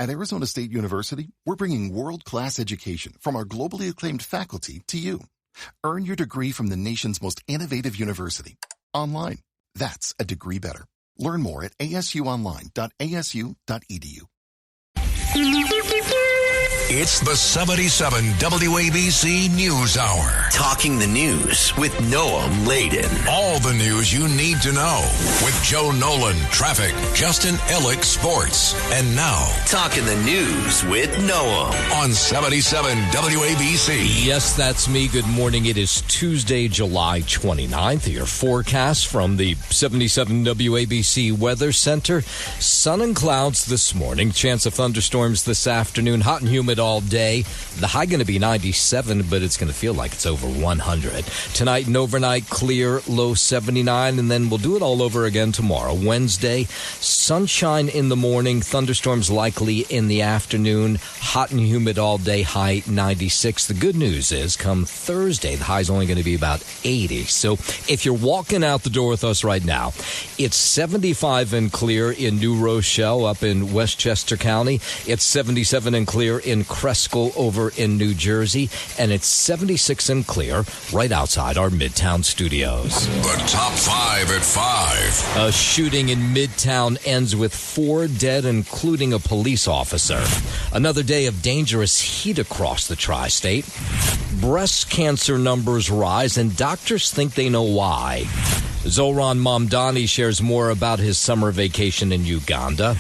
At Arizona State University, we're bringing world-class education from our globally acclaimed faculty to you. Earn your degree from the nation's most innovative university. Online. That's a degree better. Learn more at asuonline.asu.edu. It's the 77 WABC News Hour. Talking the news with Noam Laden. All the news you need to know with Joe Nolan, traffic, Justin Ellick, sports. And now, Talking the news with Noam on 77 WABC. Yes, that's me. Good morning. It is Tuesday, July 29th. Your forecast from the 77 WABC Weather Center. Sun and clouds this morning. Chance of thunderstorms this afternoon. Hot and humid all day. The high going to be 97, but it's going to feel like it's over 100. Tonight and overnight, clear, low 79, and then we'll do it all over again tomorrow. Wednesday, sunshine in the morning, thunderstorms likely in the afternoon, hot and humid all day, high 96. The good news is, come Thursday, the high is only going to be about 80. So if you're walking out the door with us right now, it's 75 and clear in New Rochelle up in Westchester County. It's 77 and clear in Cresco over in New Jersey, and it's 76 and clear right outside our Midtown studios. The top 5 at 5. A shooting in Midtown ends with 4 dead, including a police officer. Another day of dangerous heat across the tri-state. Breast cancer numbers rise, and doctors think they know why. Zoran Mamdani shares more about his summer vacation in Uganda.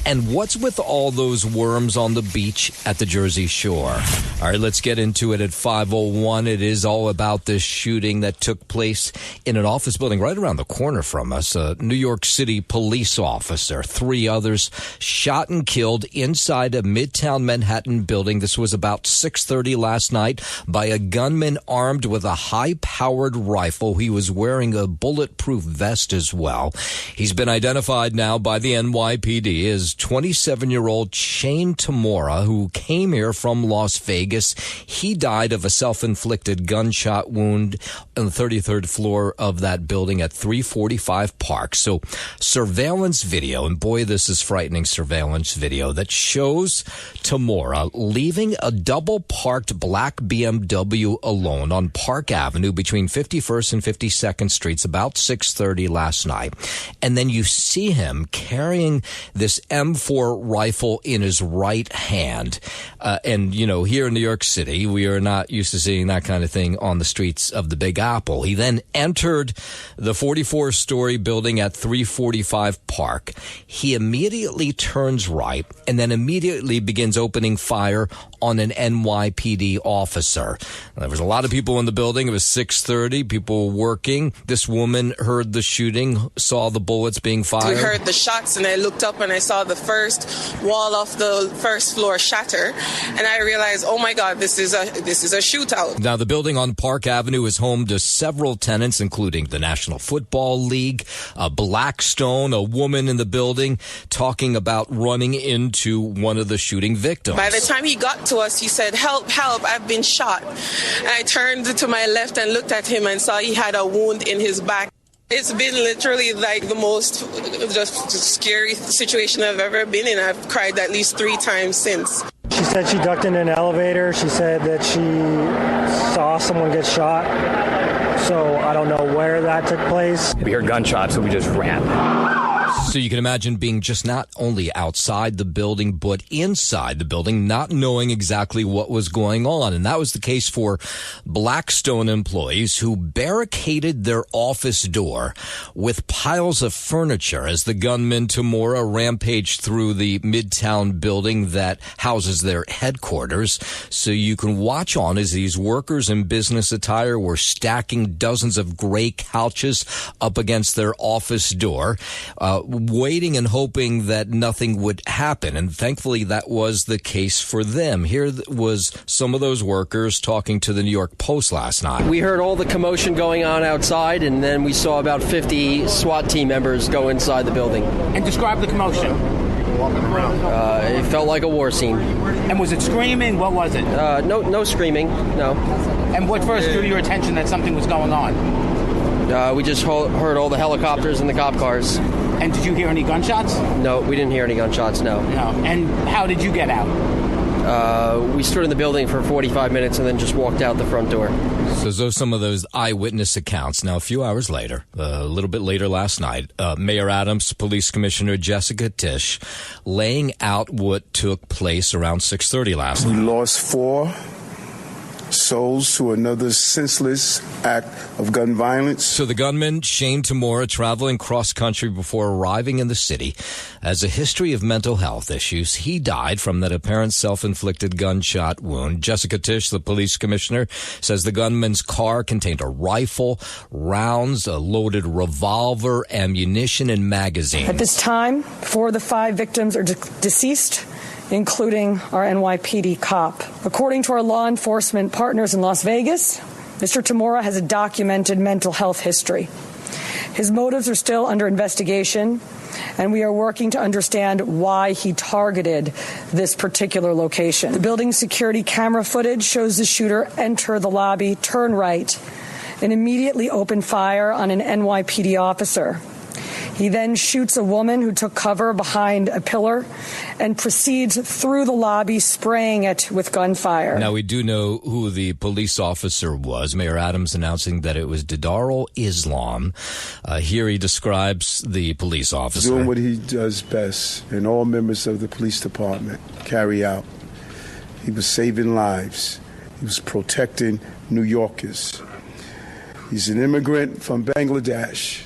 And what's with all those worms on the beach at the Jersey Shore? All right, let's get into it at 5:01. It is all about this shooting that took place in an office building right around the corner from us. A New York City police officer, 3 others shot and killed inside a Midtown Manhattan building. This was about 6:30 last night by a gunman armed with a high-powered rifle. He was wearing a bulletproof vest as well. He's been identified now by the NYPD as 27-year-old Shane Tamora, who came here from Las Vegas. He died of a self-inflicted gunshot wound on the 33rd floor of that building at 345 Park. So surveillance video, and boy, this is frightening surveillance video, that shows Tamora leaving a double-parked black BMW alone on Park Avenue between 51st and 52nd Streets about 6:30 last night. And then you see him carrying this M4 rifle in his right hand. And, you know, here in New York City, we are not used to seeing that kind of thing on the streets of the Big Apple. He then entered the 44-story building at 345 Park. He immediately turns right and then immediately begins opening fire on an NYPD officer. There was a lot of people in the building. It was 6:30. People were working. This woman heard the shooting, saw the bullets being fired. We heard the shots, and I looked up and I saw the first wall of the first floor shatter, and I realized, oh my God, this is a shootout. Now, the building on Park Avenue is home to several tenants, including the National Football League, Blackstone, a woman in the building talking about running into one of the shooting victims. By the time he got to us, he said, help, help, I've been shot. And I turned to my left and looked at him and saw he had a wound in his back. It's been literally like the most just scary situation I've ever been in. I've cried at least 3 times since. She said she ducked in an elevator. She said that she saw someone get shot. So I don't know where that took place. We heard gunshots, so we just ran. So you can imagine being just not only outside the building, but inside the building, not knowing exactly what was going on. And that was the case for Blackstone employees who barricaded their office door with piles of furniture as the gunman Tamora rampaged through the Midtown building that houses their headquarters. So you can watch on as these workers in business attire were stacking dozens of gray couches up against their office door, waiting and hoping that nothing would happen. And thankfully, that was the case for them. Here was some of those workers talking to the New York Post last night. We heard all the commotion going on outside, and then we saw about 50 SWAT team members go inside the building. And describe the commotion. It felt like a war scene. And was it screaming? What was it? No screaming, no. And what first drew your attention that something was going on? We just heard all the helicopters and the cop cars. And did you hear any gunshots? No, we didn't hear any gunshots, no. No. And how did you get out? We stood in the building for 45 minutes and then just walked out the front door. So those are some of those eyewitness accounts. Now, a few hours later, a little bit later last night, Mayor Adams, Police Commissioner Jessica Tisch, laying out what took place around 6:30 last night. We lost 4 souls to another senseless act of gun violence. So the gunman, Shane Tamora, traveling cross-country before arriving in the city, has a history of mental health issues. He died from that apparent self-inflicted gunshot wound. Jessica Tisch, the police commissioner, says the gunman's car contained a rifle, rounds, a loaded revolver, ammunition, and magazine. At this time, 4 of the 5 victims are deceased, including our NYPD cop. According to our law enforcement partners in Las Vegas, Mr. Tamora has a documented mental health history. His motives are still under investigation, and we are working to understand why he targeted this particular location. The building's security camera footage shows the shooter enter the lobby, turn right, and immediately open fire on an NYPD officer. He then shoots a woman who took cover behind a pillar and proceeds through the lobby, spraying it with gunfire. Now, we do know who the police officer was. Mayor Adams announcing that it was Didarul Islam. Here he describes the police officer. Doing what he does best, and all members of the police department carry out. He was saving lives. He was protecting New Yorkers. He's an immigrant from Bangladesh.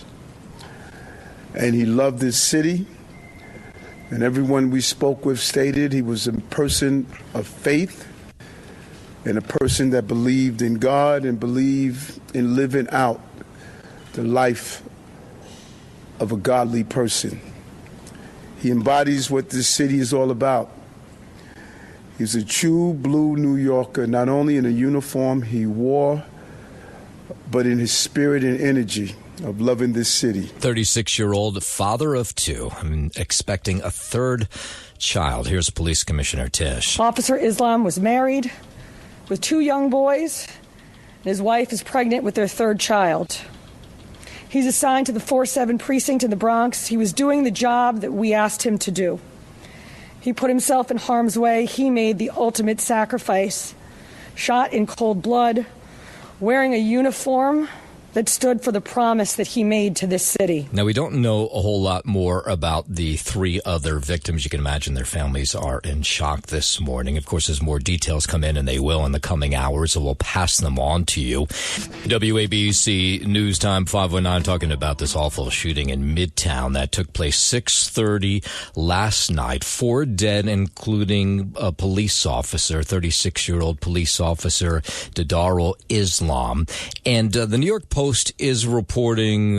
And he loved this city, and everyone we spoke with stated he was a person of faith and a person that believed in God and believed in living out the life of a godly person. He embodies what this city is all about. He's a true blue New Yorker, not only in the uniform he wore, but in his spirit and energy of loving this city. 36-year-old father of 2, expecting a 3rd child. Here's Police Commissioner Tisch. Officer Islam was married with 2 young boys, and his wife is pregnant with their 3rd child. He's assigned to the 4-7 precinct in the Bronx. He was doing the job that we asked him to do. He put himself in harm's way. He made the ultimate sacrifice, shot in cold blood, wearing a uniform that stood for the promise that he made to this city. Now, we don't know a whole lot more about the 3 other victims. You can imagine their families are in shock this morning. Of course, as more details come in, and they will in the coming hours, so we'll pass them on to you. WABC News Time 509 talking about this awful shooting in Midtown that took place 6:30 last night. 4 dead, including a police officer, 36-year-old police officer, Didarul Islam. And the New York Post is reporting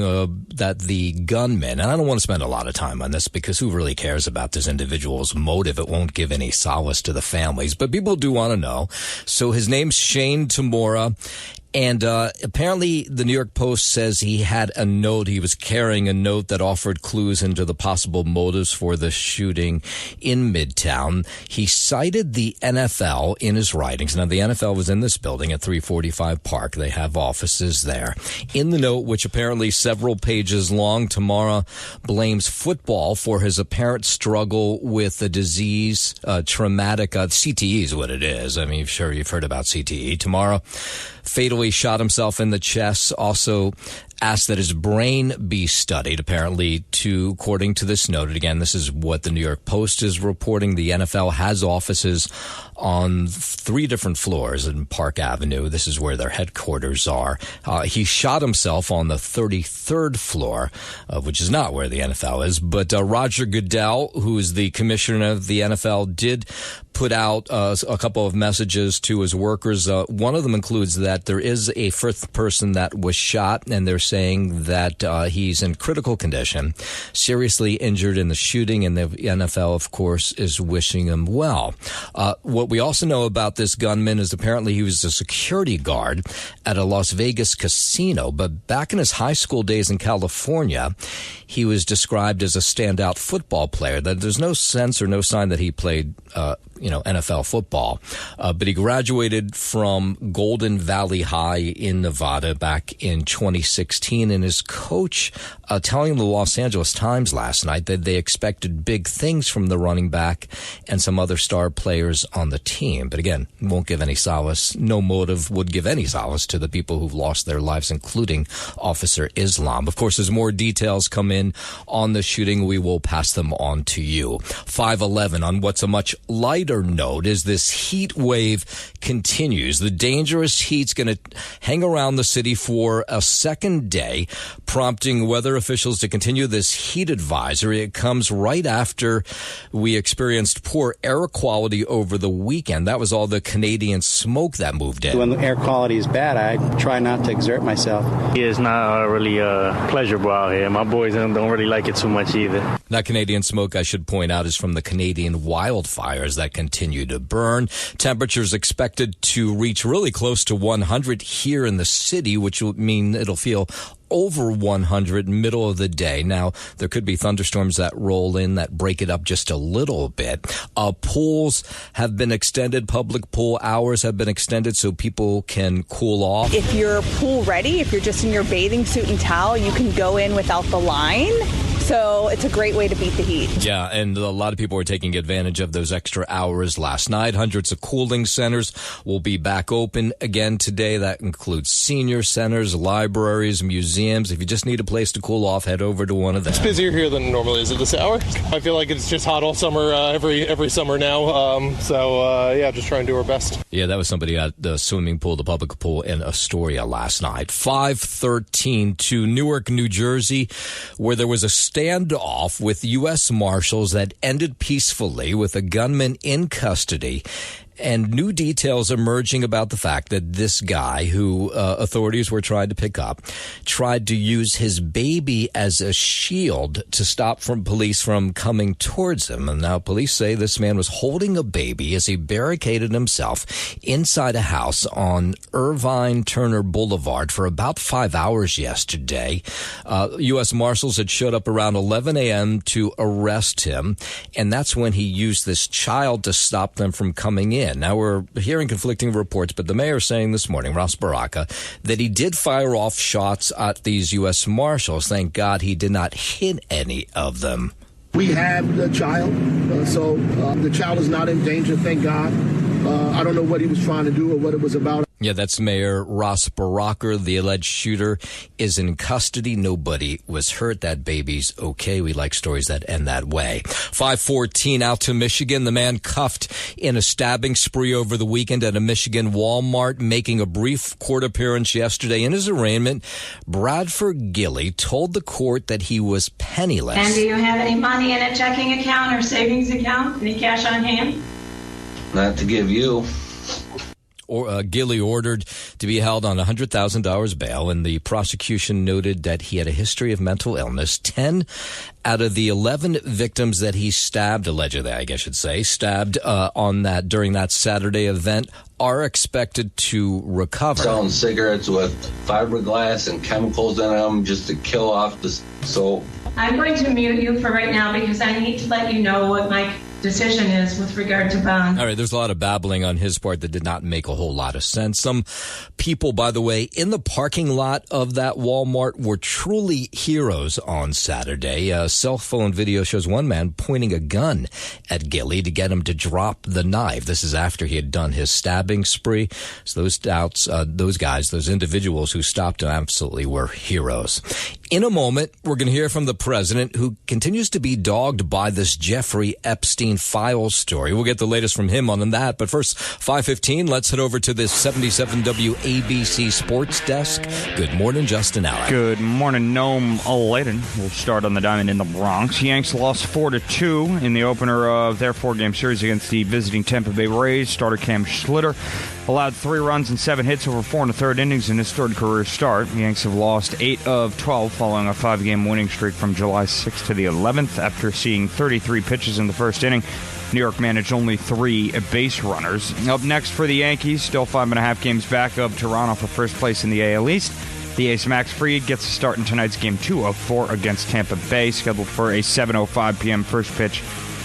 that the gunman, and I don't want to spend a lot of time on this because who really cares about this individual's motive? It won't give any solace to the families, but people do want to know. So his name's Shane Tamora. And apparently the New York Post says he had a note. He was carrying a note that offered clues into the possible motives for the shooting in Midtown. He cited the NFL in his writings. Now, the NFL was in this building at 345 Park. They have offices there. In the note, which apparently several pages long, Tamora blames football for his apparent struggle with the disease, traumatic, CTE is what it is. I mean, sure, you've heard about CTE. Tamora fatally shot himself in the chest, also asked that his brain be studied, apparently, according to this note. Again, this is what the New York Post is reporting. The NFL has offices on 3 different floors in Park Avenue. This is where their headquarters are. He shot himself on the 33rd floor, which is not where the NFL is. But Roger Goodell, who is the commissioner of the NFL, did put out a couple of messages to his workers. One of them includes that there is a 5th person that was shot, and they're saying that he's in critical condition, seriously injured in the shooting, and the NFL, of course, is wishing him well. What we also know about this gunman is apparently he was a security guard at a Las Vegas casino, but back in his high school days in California, he was described as a standout football player. That there's no sense or no sign that he played NFL football. But he graduated from Golden Valley High in Nevada back in 2016, and his coach telling the Los Angeles Times last night that they expected big things from the running back and some other star players on the team. But again, won't give any solace. No motive would give any solace to the people who've lost their lives, including Officer Islam. Of course, as more details come in on the shooting, we will pass them on to you. 5:11 on what's a much lighter note is this heat wave continues. The dangerous heat's going to hang around the city for a second day, prompting weather officials to continue this heat advisory. It comes right after we experienced poor air quality over the weekend. That was all the Canadian smoke that moved in. When the air quality is bad, I try not to exert myself. It's not really pleasurable out here. My boys don't really like it too much either. That Canadian smoke, I should point out, is from the Canadian wildfires that continue to burn. Temperatures expected to reach really close to 100 here in the city, which will mean it'll feel over 100 middle of the day. Now, there could be thunderstorms that roll in that break it up just a little bit. Pools have been extended. Public pool hours have been extended so people can cool off. If you're pool ready, if you're just in your bathing suit and towel, you can go in without the line. So it's a great way to beat the heat. Yeah, and a lot of people are taking advantage of those extra hours last night. Hundreds of cooling centers will be back open again today. That includes senior centers, libraries, museums. If you just need a place to cool off, head over to one of them. It's busier here than it normally is at this hour. I feel like it's just hot all summer, every summer now. Just try and do our best. Yeah, that was somebody at the swimming pool, the public pool in Astoria last night. 5:13 to Newark, New Jersey, where there was a standoff with U.S. Marshals that ended peacefully with a gunman in custody. And new details emerging about the fact that this guy, who authorities were trying to pick up, tried to use his baby as a shield to stop police from coming towards him. And now police say this man was holding a baby as he barricaded himself inside a house on Irvine Turner Boulevard for about 5 hours yesterday. U.S. Marshals had showed up around 11 a.m. to arrest him, and that's when he used this child to stop them from coming in. Now, we're hearing conflicting reports, but the mayor saying this morning, Ross Baraka, that he did fire off shots at these U.S. Marshals. Thank God he did not hit any of them. We have the child, so the child is not in danger, thank God. I don't know what he was trying to do or what it was about. Yeah, that's Mayor Ross Baraka. The alleged shooter is in custody. Nobody was hurt. That baby's okay. We like stories that end that way. 5:14 out to Michigan. The man cuffed in a stabbing spree over the weekend at a Michigan Walmart, making a brief court appearance yesterday. In his arraignment, Bradford Gilly told the court that he was penniless. And do you have any money in a checking account or savings account? Any cash on hand? Not to give you. Gilly ordered to be held on $100,000 bail, and the prosecution noted that he had a history of mental illness. 10 out of the 11 victims that he stabbed, allegedly, I guess I should say, during that Saturday event are expected to recover. Selling cigarettes with fiberglass and chemicals in them just to kill off the soap. I'm going to mute you for right now because I need to let you know what my decision is with regard to bond. All right, there's a lot of babbling on his part that did not make a whole lot of sense. Some people, by the way, in the parking lot of that Walmart were truly heroes on Saturday. A cell phone video shows one man pointing a gun at Gilly to get him to drop the knife. This is after he had done his stabbing spree. So those individuals who stopped him absolutely were heroes. In a moment, we're going to hear from the president, who continues to be dogged by this Jeffrey Epstein files story. We'll get the latest from him on that. But first, 5:15, let's head over to this 77 WABC Sports Desk. Good morning, Justin Allen. Good morning, Noam Layden. We'll start on the diamond in the Bronx. Yanks lost 4-2 in the opener of their 4-game series against the visiting Tampa Bay Rays. Starter Cam Schlitter allowed 3 runs and 7 hits over 4 1/3 innings in his third career start. The Yanks have lost 8 of 12 following a 5-game winning streak from July 6th to the 11th. After seeing 33 pitches in the first inning, New York managed only 3 base runners. Up next for the Yankees, still 5.5 games back of Toronto for first place in the AL East. The ace Max Fried gets a start in tonight's Game 2 of 4 against Tampa Bay, scheduled for a 7:05 p.m. first pitch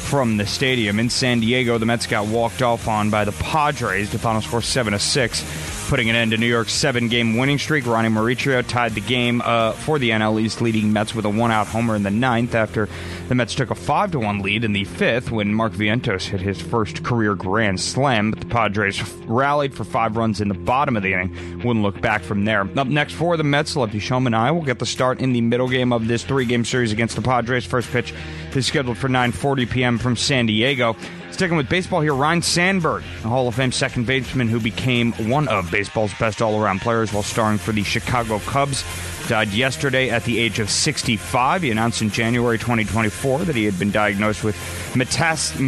from the stadium. In San Diego, the Mets got walked off on by the Padres. The final score 7-6, putting an end to New York's 7-game winning streak. Ronnie Mauricio tied the game for the NL East, leading Mets with a one-out homer in the ninth after the Mets took a 5-1 lead in the fifth when Mark Vientos hit his first career grand slam. But the Padres rallied for 5 runs in the bottom of the inning. Wouldn't look back from there. Up next for the Mets, Lefty Showman and I will get the start in the middle game of this 3-game series against the Padres. First pitch is scheduled for 9:40 p.m. from San Diego. Sticking with baseball here, Ryne Sandberg, a Hall of Fame second baseman who became one of baseball's best all-around players while starring for the Chicago Cubs, died yesterday at the age of 65. He announced in January 2024 that he had been diagnosed with metastatic,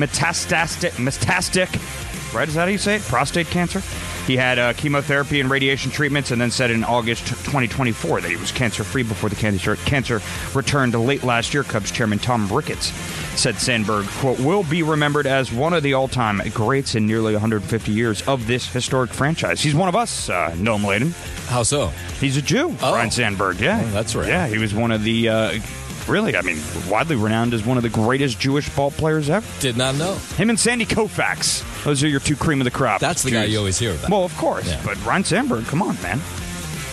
right? Is that how you say it? Prostate cancer. He had chemotherapy and radiation treatments, and then said in August 2024 that he was cancer-free before the cancer returned late last year. Cubs chairman Tom Ricketts said Sandberg, quote, will be remembered as one of the all-time greats in nearly 150 years of this historic franchise. He's one of us, Noam Laden. How so? He's a Jew, Ryne Sandberg, yeah. Oh, that's right. Yeah, he was one of the... Really, I mean, widely renowned as one of the greatest Jewish ball players ever. Did not know. Him and Sandy Koufax. Those are your two cream of the crop. That's the guy you always hear about. Well, of course. Yeah. But Ryne Sandberg, come on, man.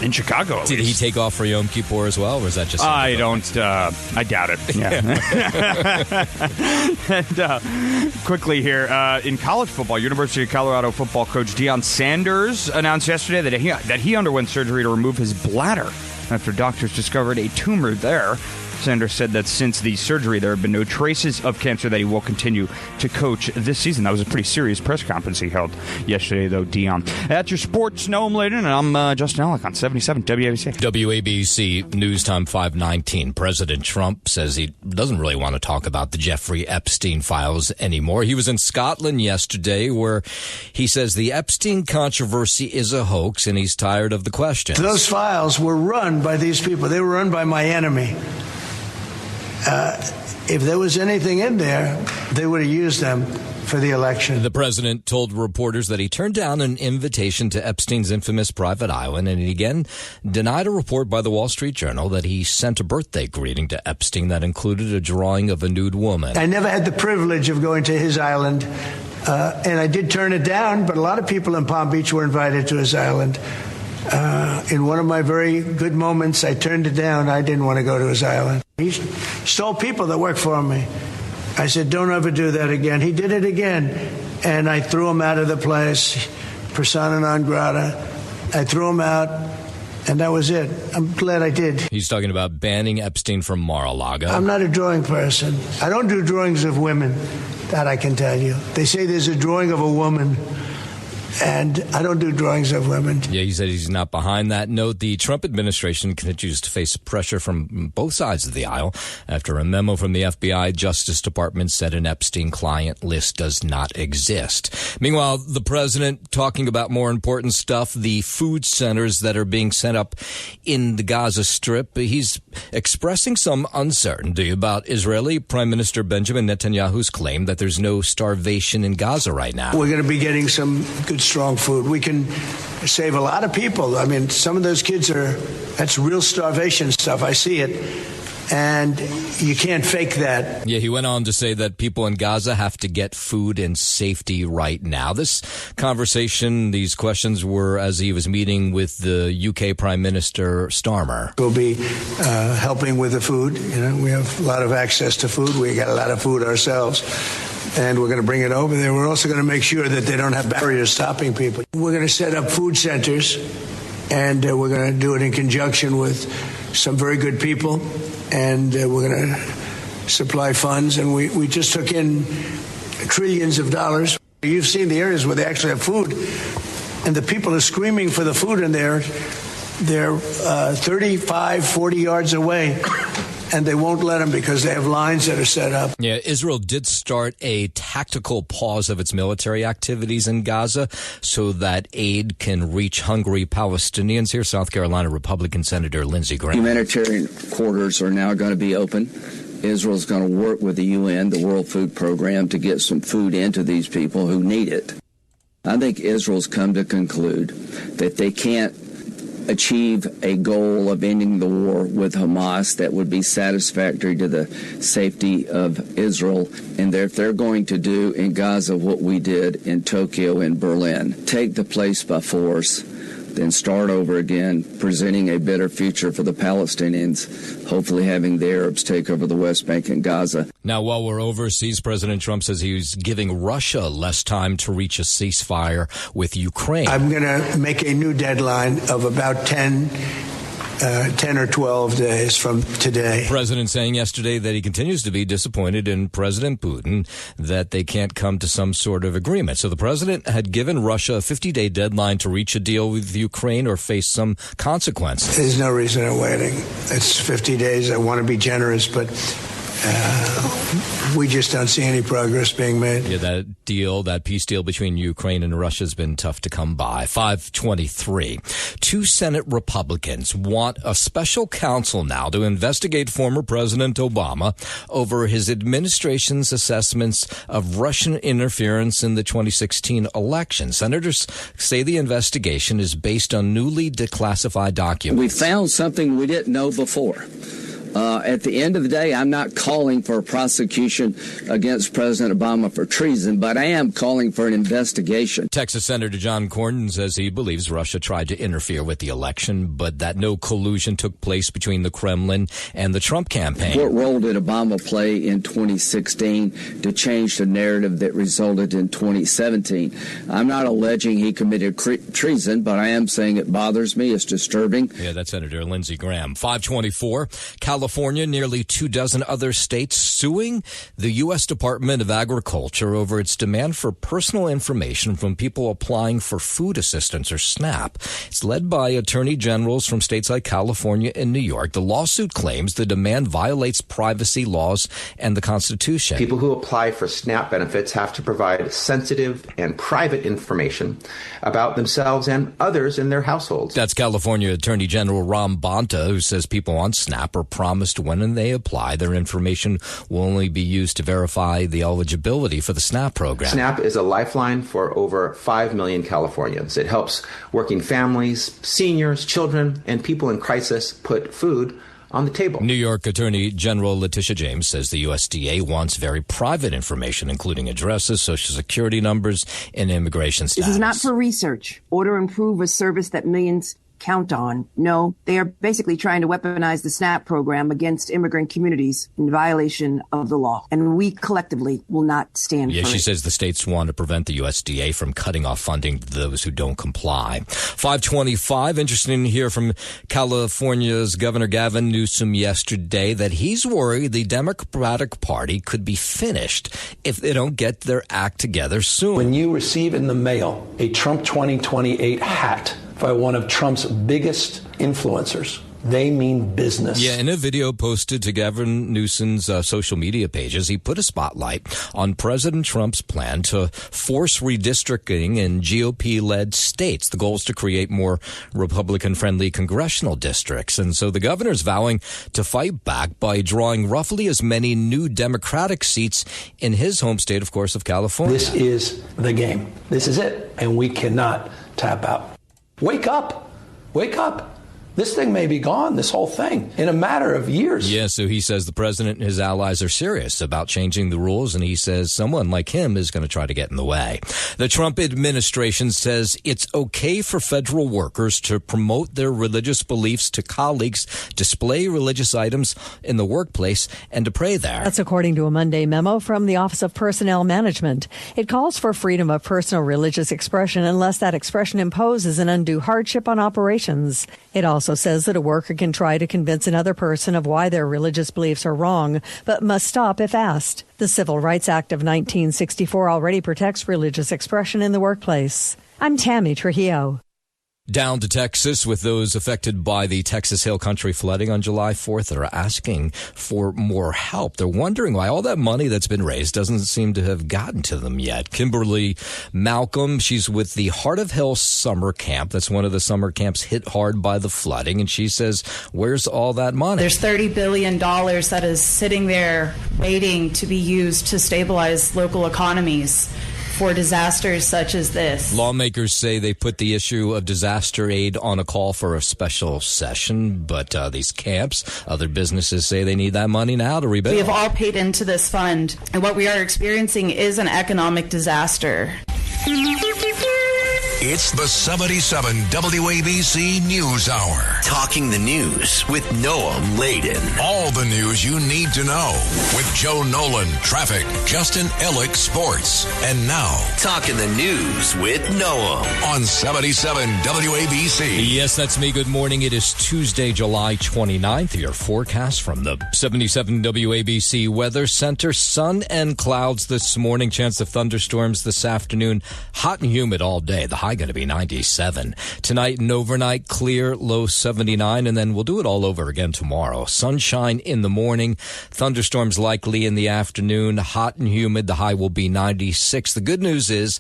In Chicago, Did he take off for Yom Kippur as well, or was that just... I doubt it. Yeah. And quickly here, in college football, University of Colorado football coach Deion Sanders announced yesterday that he underwent surgery to remove his bladder after doctors discovered a tumor there. Sanders said that since the surgery, there have been no traces of cancer, that he will continue to coach this season. That was a pretty serious press conference he held yesterday, though, Dion. That's your sports. Noam Laden, and I'm Justin Ellick on 77 WABC. WABC News Time 5:19. President Trump says he doesn't really want to talk about the Jeffrey Epstein files anymore. He was in Scotland yesterday, where he says the Epstein controversy is a hoax, and he's tired of the questions. Those files were run by these people. They were run by my enemy. If there was anything in there, they would have used them for the election. The president told reporters that he turned down an invitation to Epstein's infamous private island, and he again denied a report by the Wall Street Journal that he sent a birthday greeting to Epstein that included a drawing of a nude woman. I never had the privilege of going to his island, and I did turn it down, but a lot of people in Palm Beach were invited to his island. In one of my very good moments, I turned it down. I didn't want to go to his island. He stole people that worked for me. I said, don't ever do that again. He did it again. And I threw him out of the place, persona non grata. I threw him out, and that was it. I'm glad I did. He's talking about banning Epstein from Mar-a-Lago. I'm not a drawing person. I don't do drawings of women, that I can tell you. They say there's a drawing of a woman, and I don't do drawings of women. Yeah, he said he's not behind that note. The Trump administration continues to face pressure from both sides of the aisle after a memo from the FBI Justice Department said an Epstein client list does not exist. Meanwhile, the president talking about more important stuff, the food centers that are being set up in the Gaza Strip. He's expressing some uncertainty about Israeli Prime Minister Benjamin Netanyahu's claim that there's no starvation in Gaza right now. We're going to be getting some good strong food. We can save a lot of people. I mean, some of those kids that's real starvation stuff. I see it. And you can't fake that. Yeah, he went on to say that people in Gaza have to get food in safety right now. This conversation, these questions were as he was meeting with the UK Prime Minister Starmer. We'll be helping with the food. You know, we have a lot of access to food. We got a lot of food ourselves. And we're going to bring it over there. We're also going to make sure that they don't have barriers stopping people. We're going to set up food centers, and we're going to do it in conjunction with some very good people, and we're going to supply funds. And we just took in trillions of dollars. You've seen the areas where they actually have food, and the people are screaming for the food in there. They're 35, 40 yards away. And they won't let them because they have lines that are set up. Yeah, Israel did start a tactical pause of its military activities in Gaza so that aid can reach hungry Palestinians. Here's South Carolina Republican Senator Lindsey Graham. Humanitarian quarters are now going to be open. Israel's going to work with the UN, the World Food Program, to get some food into these people who need it. I think Israel's come to conclude that they can't achieve a goal of ending the war with Hamas that would be satisfactory to the safety of Israel. And if they're going to do in Gaza what we did in Tokyo and Berlin, take the place by force, then start over again, presenting a better future for the Palestinians, hopefully having the Arabs take over the West Bank and Gaza. Now, while we're overseas, President Trump says he's giving Russia less time to reach a ceasefire with Ukraine. I'm going to make a new deadline of about 10 or 12 days from today. The president saying yesterday that he continues to be disappointed in President Putin, that they can't come to some sort of agreement. So the president had given Russia a 50-day deadline to reach a deal with Ukraine or face some consequences. There's no reason in waiting. It's 50 days. I want to be generous, but we just don't see any progress being made. Yeah, that peace deal between Ukraine and Russia has been tough to come by. 523. 2 Senate Republicans want a special counsel now to investigate former President Obama over his administration's assessments of Russian interference in the 2016 election. Senators say the investigation is based on newly declassified documents. We found something we didn't know before. At the end of the day, I'm not calling for a prosecution against President Obama for treason, but I am calling for an investigation. Texas Senator John Cornyn says he believes Russia tried to interfere with the election, but that no collusion took place between the Kremlin and the Trump campaign. What role did Obama play in 2016 to change the narrative that resulted in 2017? I'm not alleging he committed treason, but I am saying it bothers me. It's disturbing. Yeah, that's Senator Lindsey Graham. 524. California, nearly 24 other states suing the U.S. Department of Agriculture over its demand for personal information from people applying for food assistance or SNAP. It's led by attorney generals from states like California and New York. The lawsuit claims the demand violates privacy laws and the Constitution. People who apply for SNAP benefits have to provide sensitive and private information about themselves and others in their households. That's California Attorney General Ram Bonta, who says people on SNAP are promised when they apply, their information will only be used to verify the eligibility for the SNAP program. SNAP is a lifeline for over 5 million Californians. It helps working families, seniors, children, and people in crisis put food on the table. New York Attorney General Letitia James says the USDA wants very private information, including addresses, social security numbers, and immigration status. This is not for research or to improve a service that millions count on. No, they are basically trying to weaponize the SNAP program against immigrant communities in violation of the law. And we collectively will not stand for it. Yeah, she says the states want to prevent the USDA from cutting off funding to those who don't comply. 525, interesting to hear from California's Governor Gavin Newsom yesterday that he's worried the Democratic Party could be finished if they don't get their act together soon. When you receive in the mail a Trump 2028 hat by one of Trump's biggest influencers, they mean business. Yeah, in a video posted to Gavin Newsom's social media pages, he put a spotlight on President Trump's plan to force redistricting in GOP-led states. The goal is to create more Republican-friendly congressional districts. And so the governor's vowing to fight back by drawing roughly as many new Democratic seats in his home state, of course, of California. This is the game. This is it. And we cannot tap out. Wake up. Wake up. This thing may be gone, this whole thing, in a matter of years. Yeah, so he says the president and his allies are serious about changing the rules, and he says someone like him is going to try to get in the way. The Trump administration says it's okay for federal workers to promote their religious beliefs to colleagues, display religious items in the workplace, and to pray there. That's according to a Monday memo from the Office of Personnel Management. It calls for freedom of personal religious expression unless that expression imposes an undue hardship on operations. It also says that a worker can try to convince another person of why their religious beliefs are wrong, but must stop if asked. The Civil Rights Act of 1964 already protects religious expression in the workplace. I'm Tammy Trujillo. Down to Texas with those affected by the Texas Hill Country flooding on July 4th that are asking for more help. They're wondering why all that money that's been raised doesn't seem to have gotten to them yet. Kimberly Malcolm, she's with the Heart of Hill Summer Camp. That's one of the summer camps hit hard by the flooding. And she says, where's all that money? There's $30 billion that is sitting there waiting to be used to stabilize local economies. for disasters such as this. Lawmakers say they put the issue of disaster aid on a call for a special session, but these camps, other businesses say they need that money now to rebuild. We have all paid into this fund, and what we are experiencing is an economic disaster. It's the 77 WABC News Hour. Talking the news with Noam Laden. All the news you need to know with Joe Nolan, traffic, Justin Ellick, sports. And now, Talking the news with Noam on 77 WABC. Yes, that's me. Good morning. It is Tuesday, July 29th. Your forecast from the 77 WABC Weather Center. Sun and clouds this morning. Chance of thunderstorms this afternoon. Hot and humid all day. The high going to be 97. Tonight and overnight, clear, low 79, and then we'll do it all over again tomorrow. Sunshine in the morning, thunderstorms likely in the afternoon, hot and humid. The high will be 96. The good news is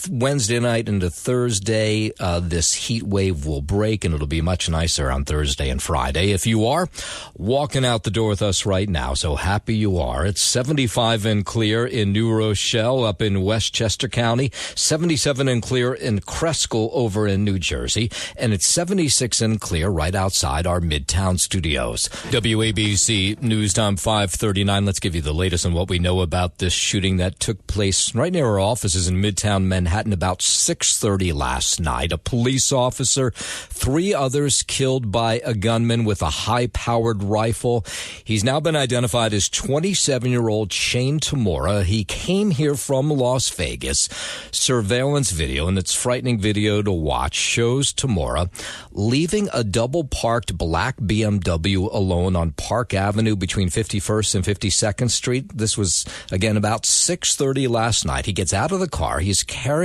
Wednesday night into Thursday, this heat wave will break, and it'll be much nicer on Thursday and Friday. If you are walking out the door with us right now, so happy you are. It's 75 and clear in New Rochelle up in Westchester County, 77 and clear in Cresco over in New Jersey, and it's 76 and clear right outside our Midtown studios. WABC News Time 5:39. Let's give you the latest on what we know about this shooting that took place right near our offices in Midtown Manhattan about 6:30 last night. A police officer, 3 others killed by a gunman with a high-powered rifle. He's now been identified as 27-year-old Shane Tamora. He came here from Las Vegas. Surveillance video, and it's frightening video to watch, shows Tamora leaving a double-parked black BMW alone on Park Avenue between 51st and 52nd Street. This was, again, about 6:30 last night. He gets out of the car. He's carrying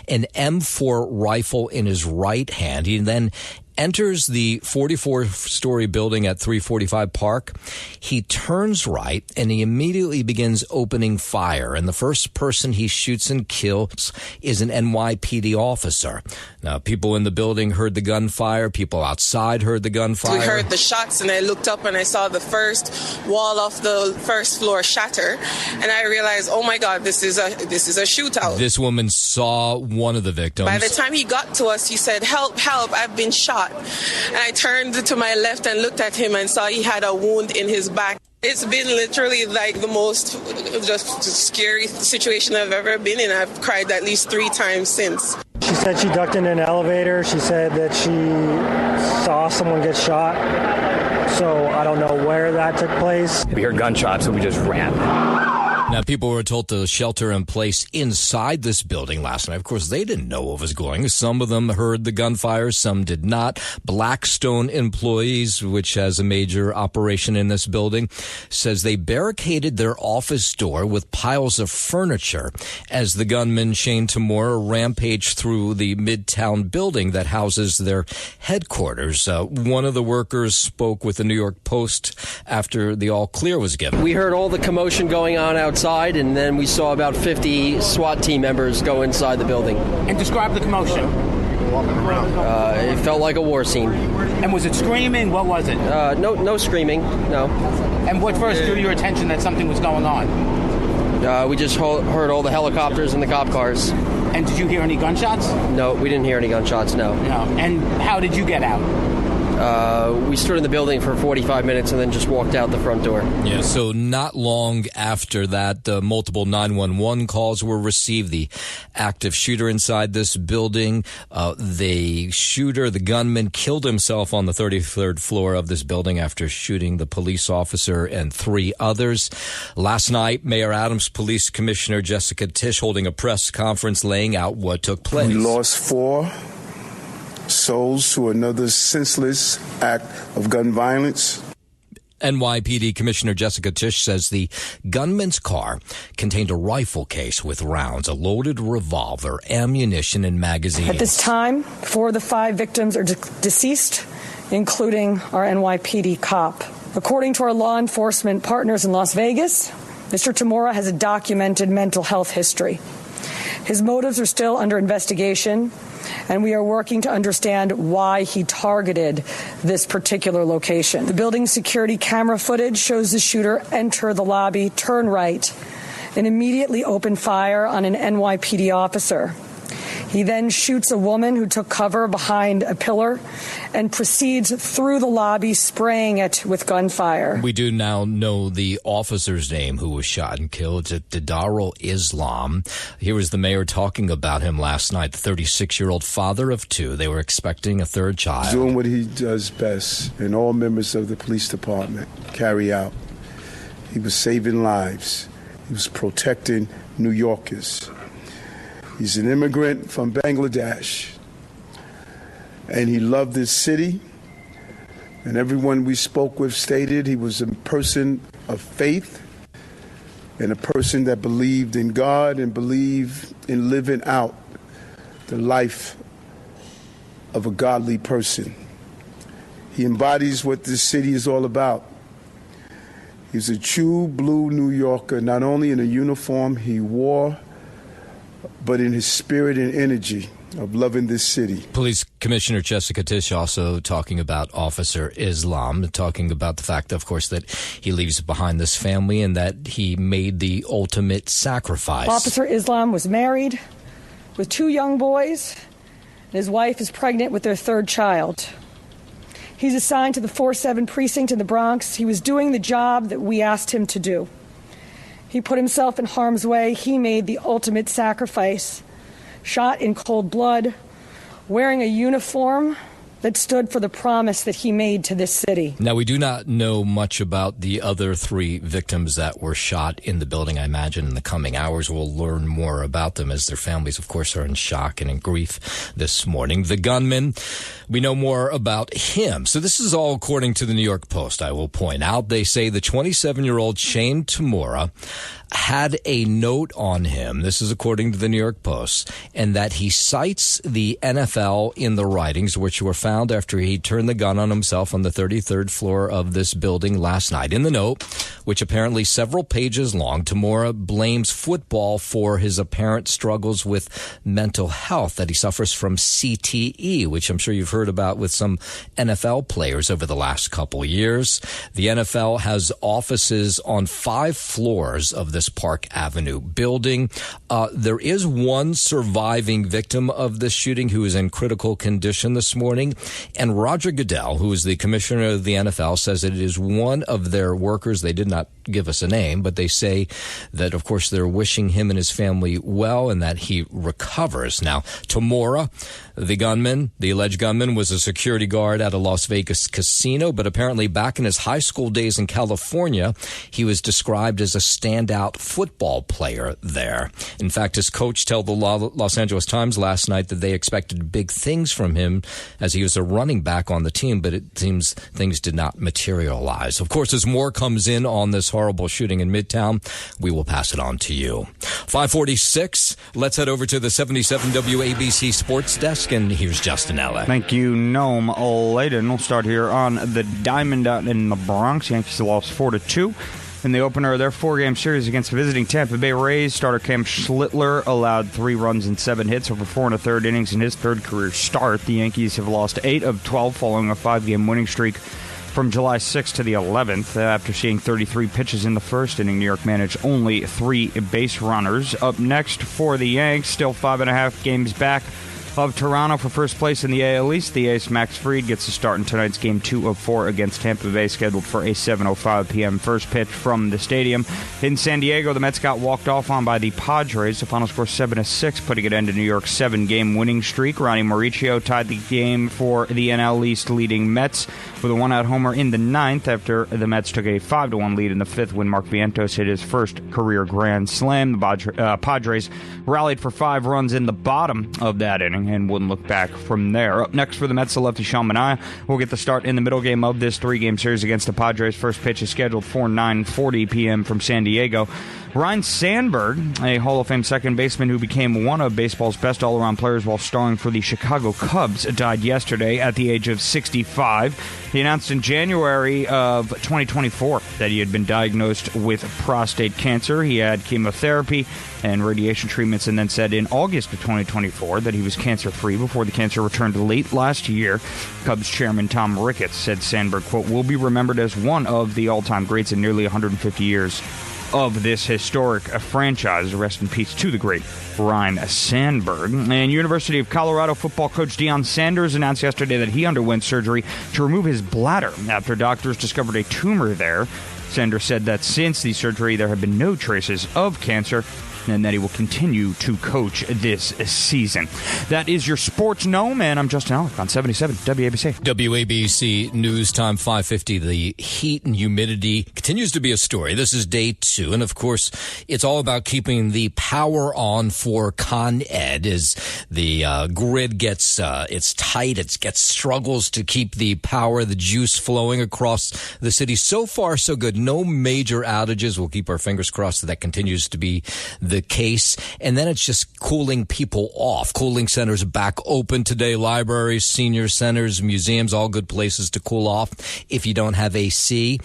an M4 rifle in his right hand. He then enters the 44-story building at 345 Park. He turns right, and he immediately begins opening fire. And the first person he shoots and kills is an NYPD officer. Now, people in the building heard the gunfire. People outside heard the gunfire. We heard the shots, and I looked up, and I saw the first wall of the first floor shatter. And I realized, oh, my God, this is a shootout. This woman saw one of the victims. By the time he got to us, he said, help, help, I've been shot. And I turned to my left and looked at him and saw he had a wound in his back. It's been literally like the most just scary situation I've ever been in. I've cried at least 3 times since. She said she ducked in an elevator. She said that she saw someone get shot. So I don't know where that took place. We heard gunshots, so we just ran. Now, people were told to shelter in place inside this building last night. Of course, they didn't know what was going on. Some of them heard the gunfire, some did not. Blackstone employees, which has a major operation in this building, says they barricaded their office door with piles of furniture as the gunman, Shane Tamora, rampaged through the Midtown building that houses their headquarters. One of the workers spoke with the New York Post after the all clear was given. We heard all the commotion going on outside, and then we saw about 50 SWAT team members go inside the building. And describe the commotion. Walking around. It felt like a war scene. And was it screaming? What was it? No screaming, no. And what first drew your attention that something was going on? We just heard all the helicopters and the cop cars. And did you hear any gunshots? No, we didn't hear any gunshots, no. And how did you get out? We stood in the building for 45 minutes and then just walked out the front door. Yeah, so not long after that, multiple 911 calls were received. The active shooter inside this building, the gunman, killed himself on the 33rd floor of this building after shooting the police officer and 3 others. Last night, Mayor Adams Police Commissioner Jessica Tisch holding a press conference laying out what took place. We lost 4 souls to another senseless act of gun violence. NYPD Commissioner Jessica Tisch says the gunman's car contained a rifle case with rounds, a loaded revolver, ammunition, and magazines. At this time, 4 of the 5 victims are deceased, including our NYPD cop. According to our law enforcement partners in Las Vegas, Mr. Tamora has a documented mental health history. His motives are still under investigation, and we are working to understand why he targeted this particular location. The building's security camera footage shows the shooter enter the lobby, turn right, and immediately opened fire on an NYPD officer. He then shoots a woman who took cover behind a pillar and proceeds through the lobby, spraying it with gunfire. We do now know the officer's name who was shot and killed. It's Darul Islam. Here was the mayor talking about him last night, the 36-year-old father of two. They were expecting a third child. Doing what he does best, and all members of the police department carry out. He was saving lives. He was protecting New Yorkers. He's an immigrant from Bangladesh, and he loved this city. And everyone we spoke with stated he was a person of faith and a person that believed in God and believed in living out the life of a godly person. He embodies what this city is all about. He's a true blue New Yorker, not only in the uniform he wore, but in his spirit and energy of loving this city. Police Commissioner Jessica Tisch also talking about Officer Islam, talking about the fact, of course, that he leaves behind this family and that he made the ultimate sacrifice. Officer Islam was married with two young boys, and his wife is pregnant with their third child. He's assigned to the 4-7 precinct in the Bronx. He was doing the job that we asked him to do. He put himself in harm's way. He made the ultimate sacrifice, shot in cold blood, wearing a uniform that stood for the promise that he made to this city. Now, we do not know much about the other three victims that were shot in the building. I imagine in the coming hours we'll learn more about them as their families, of course, are in shock and in grief this morning. The gunman, we know more about him. So this is all according to the New York Post, I will point out. They say the 27-year-old Shane Tamura had a note on him, this is according to the New York Post, and that he cites the NFL in the writings, which were found after he turned the gun on himself on the 33rd floor of this building last night. In the note, which apparently several pages long, Tamura blames football for his apparent struggles with mental health, that he suffers from CTE, which I'm sure you've heard about with some NFL players over the last couple years. The NFL has offices on 5 floors of this Park Avenue building. There is one surviving victim of this shooting who is in critical condition this morning. And Roger Goodell, who is the commissioner of the NFL, says it is one of their workers. They did not give us a name, but they say that, of course, they're wishing him and his family well and that he recovers. Now, Tamura, the gunman, the alleged gunman, was a security guard at a Las Vegas casino, but apparently back in his high school days in California, he was described as a standout football player there. In fact, his coach told the Los Angeles Times last night that they expected big things from him as he was a running back on the team, but it seems things did not materialize. Of course, as more comes in on this horrible shooting in Midtown, we will pass it on to you. 5:46, let's head over to the 77 WABC Sports Desk, and here's Justin Ella. Thank you, Noam Layden. We'll start here on the Diamond out in the Bronx. Yankees lost 4-2. In the opener of their 4-game series against visiting Tampa Bay Rays, starter Cam Schlittler allowed 3 runs and 7 hits over 4 1/3 innings in his third career start. The Yankees have lost 8 of 12 following a 5-game winning streak from July 6th to the 11th. After seeing 33 pitches in the first inning, New York managed only 3 base runners. Up next for the Yanks, still 5.5 games back of Toronto for first place in the AL East. The ace Max Fried gets a start in tonight's Game 2 of 4 against Tampa Bay, scheduled for a 7:05 p.m. first pitch from the stadium. In San Diego, the Mets got walked off on by the Padres. The final score 7-6, putting an end to New York's 7-game winning streak. Ronnie Mauricio tied the game for the NL East leading Mets with a 1-out homer in the 9th after the Mets took a 5-1 lead in the 5th when Mark Vientos hit his first career grand slam. The Padres rallied for 5 runs in the bottom of that inning and wouldn't look back from there. Up next for the Mets, the lefty Sean Manaea will get the start in the middle game of this 3-game series against the Padres. First pitch is scheduled for 9:40 p.m. from San Diego. Ryne Sandberg, a Hall of Fame second baseman who became one of baseball's best all-around players while starring for the Chicago Cubs, died yesterday at the age of 65. He announced in January of 2024 that he had been diagnosed with prostate cancer. He had chemotherapy and radiation treatments, and then said in August of 2024 that he was cancer-free before the cancer returned late last year. Cubs chairman Tom Ricketts said Sandberg, quote, will be remembered as one of the all-time greats in nearly 150 years of this historic franchise. Rest in peace to the great Ryne Sandberg. And University of Colorado football coach Deion Sanders announced yesterday that he underwent surgery to remove his bladder after doctors discovered a tumor there. Sanders said that since the surgery, there have been no traces of cancer, and that he will continue to coach this season. That is your Sports Gnome, and I'm Justin Alec on 77 WABC. WABC News Time 5:50. The heat and humidity continues to be a story. This is day 2, and of course, it's all about keeping the power on for Con Ed as the grid gets it's tight. It gets struggles to keep the power, the juice flowing across the city. So far, so good. No major outages. We'll keep our fingers crossed that continues to be the case. And then it's just cooling people off. Cooling centers back open today. Libraries, senior centers, museums, all good places to cool off if you don't have AC.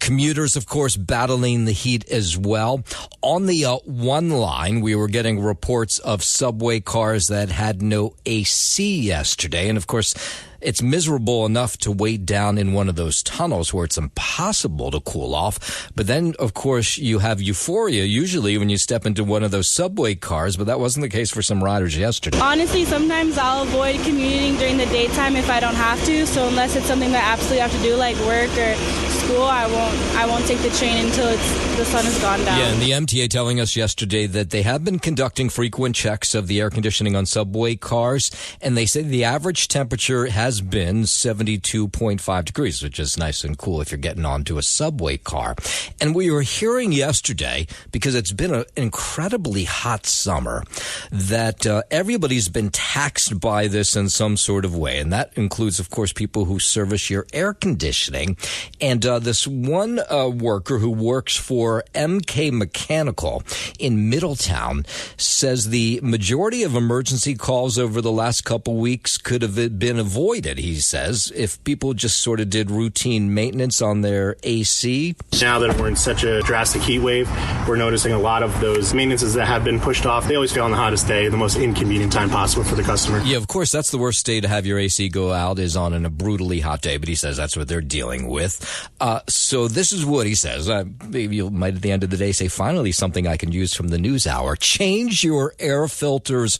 Commuters, of course, battling the heat as well. On the one line, we were getting reports of subway cars that had no AC yesterday. And of course, it's miserable enough to wait down in one of those tunnels where it's impossible to cool off. But then, of course, you have euphoria usually when you step into one of those subway cars, but that wasn't the case for some riders yesterday. Honestly, sometimes I'll avoid commuting during the daytime if I don't have to. So unless it's something that I absolutely have to do, like work or school, I won't take the train until the sun has gone down. Yeah, and the MTA telling us yesterday that they have been conducting frequent checks of the air conditioning on subway cars, and they say the average temperature has been 72.5 degrees, which is nice and cool if you're getting onto a subway car. And we were hearing yesterday, because it's been an incredibly hot summer, that everybody's been taxed by this in some sort of way. And that includes, of course, people who service your air conditioning. And this one worker who works for MK Mechanical in Middletown says the majority of emergency calls over the last couple weeks could have been avoided, he says, if people just sort of did routine maintenance on their AC. Now that we're in such a drastic heat wave, we're noticing a lot of those maintenances that have been pushed off. They always fail on the hottest day, the most inconvenient time possible for the customer. Yeah, of course, that's the worst day to have your AC go out is on a brutally hot day, but he says that's what they're dealing with. So this is what he says. Maybe you might at the end of the day say, finally, something I can use from the news hour. Change your air filters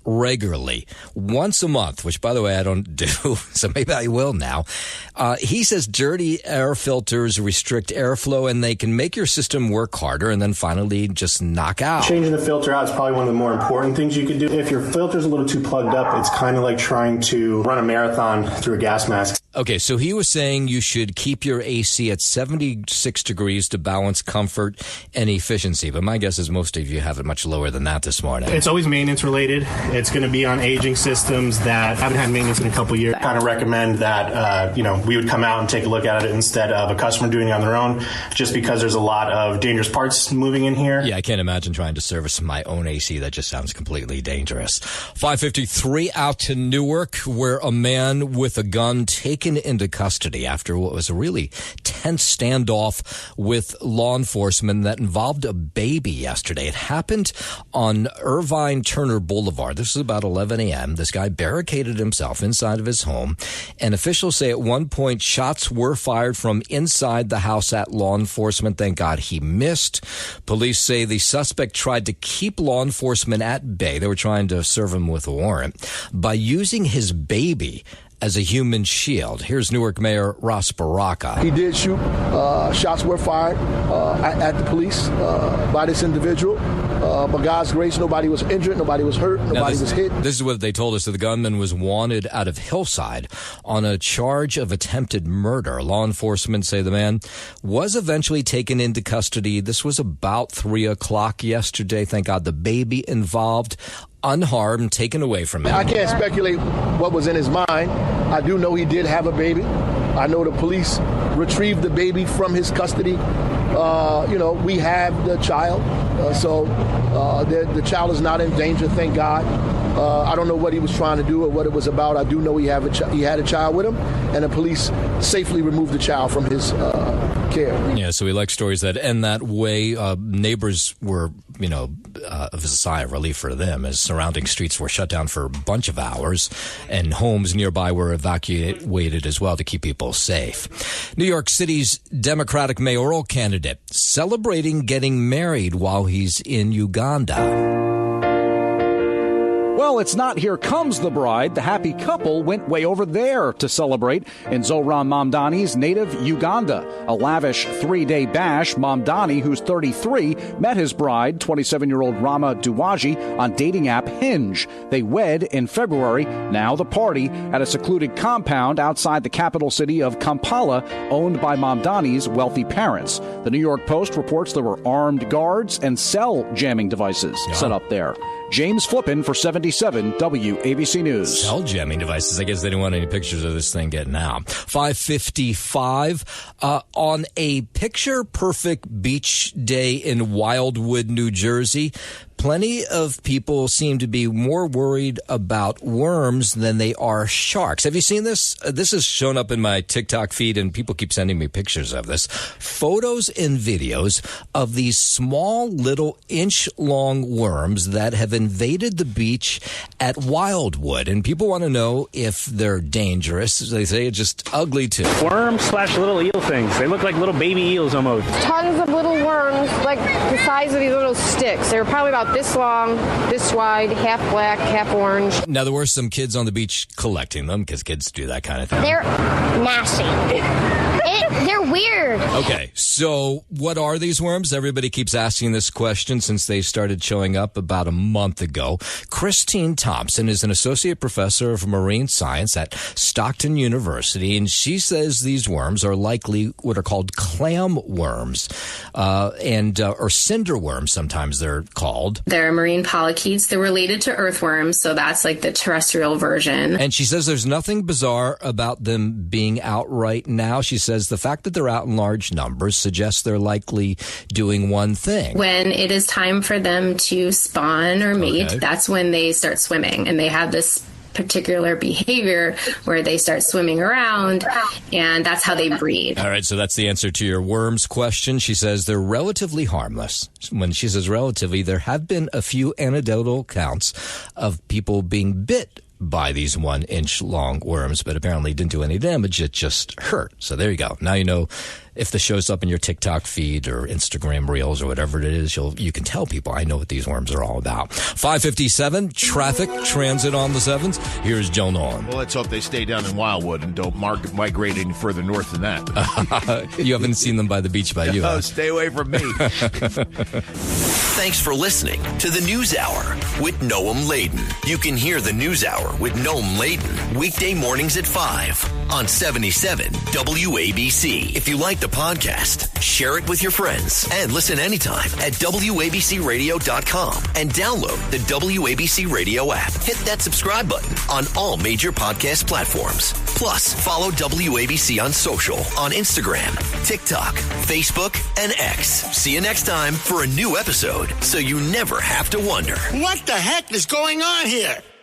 regularly, once a month, which, by the way, I don't do, so maybe I will now. He says dirty air filters restrict airflow, and they can make your system work harder and then finally just knock out. Changing the filter out is probably one of the more important things you could do. If your filter's a little too plugged up, it's kind of like trying to run a marathon through a gas mask. Okay, so he was saying you should keep your AC at 76 degrees to balance comfort and efficiency. But my guess is most of you have it much lower than that this morning. It's always maintenance related. It's going to be on aging systems that haven't had maintenance in a couple years. I kind of recommend that, we would come out and take a look at it instead of a customer doing it on their own, just because there's a lot of dangerous parts moving in here. Yeah, I can't imagine trying to service my own AC. That just sounds completely dangerous. 5:53 out to Newark, where a man with a gun taken into custody after what was a really tense standoff with law enforcement that involved a baby yesterday. It happened on Irvine Turner Boulevard. This was about 11 a.m. This guy barricaded himself inside of his home, and officials say at one point shots were fired from inside the house at law enforcement. Thank God he missed. Police say the suspect tried to keep law enforcement at bay. They were trying to serve him with a warrant by using his baby as a human shield. Here's Newark Mayor Ross Baraka. He did shoot. Shots were fired at the police by this individual. By God's grace, nobody was injured, nobody was hurt, nobody was hit. This is what they told us. The gunman was wanted out of Hillside on a charge of attempted murder. Law enforcement say the man was eventually taken into custody. This was about 3 o'clock yesterday. Thank God the baby involved, unharmed, taken away from him. I can't speculate what was in his mind. I do know he did have a baby. I know the police retrieved the baby from his custody. We have the child, so the child is not in danger, thank God. I don't know what he was trying to do or what it was about. I do know he had a child with him, and the police safely removed the child from his care. Yeah, so we like stories that end that way. Neighbors were of a sigh of relief for them, as surrounding streets were shut down for a bunch of hours, and homes nearby were evacuated as well to keep people safe. New York City's Democratic mayoral candidate celebrating getting married while he's in Uganda. Well, it's not Here Comes the Bride. The happy couple went way over there to celebrate in Zohran Mamdani's native Uganda. A lavish 3-day bash. Mamdani, who's 33, met his bride, 27-year-old Rama Duwaji, on dating app Hinge. They wed in February. Now the party at a secluded compound outside the capital city of Kampala, owned by Mamdani's wealthy parents. The New York Post reports there were armed guards and cell jamming devices set up there. James Flippin for 77 WABC News. Cell jamming devices. I guess they didn't want any pictures of this thing getting out. 5:55 on a picture-perfect beach day in Wildwood, New Jersey. Plenty of people seem to be more worried about worms than they are sharks. Have you seen this? This has shown up in my TikTok feed, and people keep sending me pictures of this. Photos and videos of these small little inch-long worms that have invaded the beach at Wildwood. And people want to know if they're dangerous. They say it's just ugly, too. Worm/little eel things. They look like little baby eels almost. Tons of little worms, like the size of these little sticks. They were probably about this long, this wide, half black, half orange. Now, there were some kids on the beach collecting them, because kids do that kind of thing. They're nasty. They're weird. Okay, so what are these worms? Everybody keeps asking this question since they started showing up about a month ago. Christine Thompson is an associate professor of marine science at Stockton University, and she says these worms are likely what are called clam worms, or cinder worms, sometimes they're called. They're marine polychaetes. They're related to earthworms, so that's like the terrestrial version. And she says there's nothing bizarre about them being out right now. She says the fact that they're out in large numbers suggests they're likely doing one thing. When it is time for them to spawn or mate, that's when they start swimming, and they have this particular behavior where they start swimming around, and that's how they breed. All right, so that's the answer to your worms question. She says they're relatively harmless. When she says relatively, there have been a few anecdotal accounts of people being bit by these 1-inch long worms, but apparently didn't do any damage. It just hurt. So there you go. Now you know if this shows up in your TikTok feed or Instagram Reels or whatever it is, you can tell people, I know what these worms are all about. 5:57, traffic, transit on the 7s. Here's Joe Nolan. Well, let's hope they stay down in Wildwood and don't migrate any further north than that. You haven't seen them by the beach by you. No, stay away from me. Thanks for listening to the News Hour with Noam Laden. You can hear the News Hour with Noam Laden weekday mornings at 5 on 77 WABC. If you like the podcast, share it with your friends and listen anytime at WABCRadio.com and download the WABC Radio app. Hit that subscribe button on all major podcast platforms. Plus, follow WABC on social on Instagram, TikTok, Facebook, and X. See you next time for a new episode so you never have to wonder. What the heck is going on here?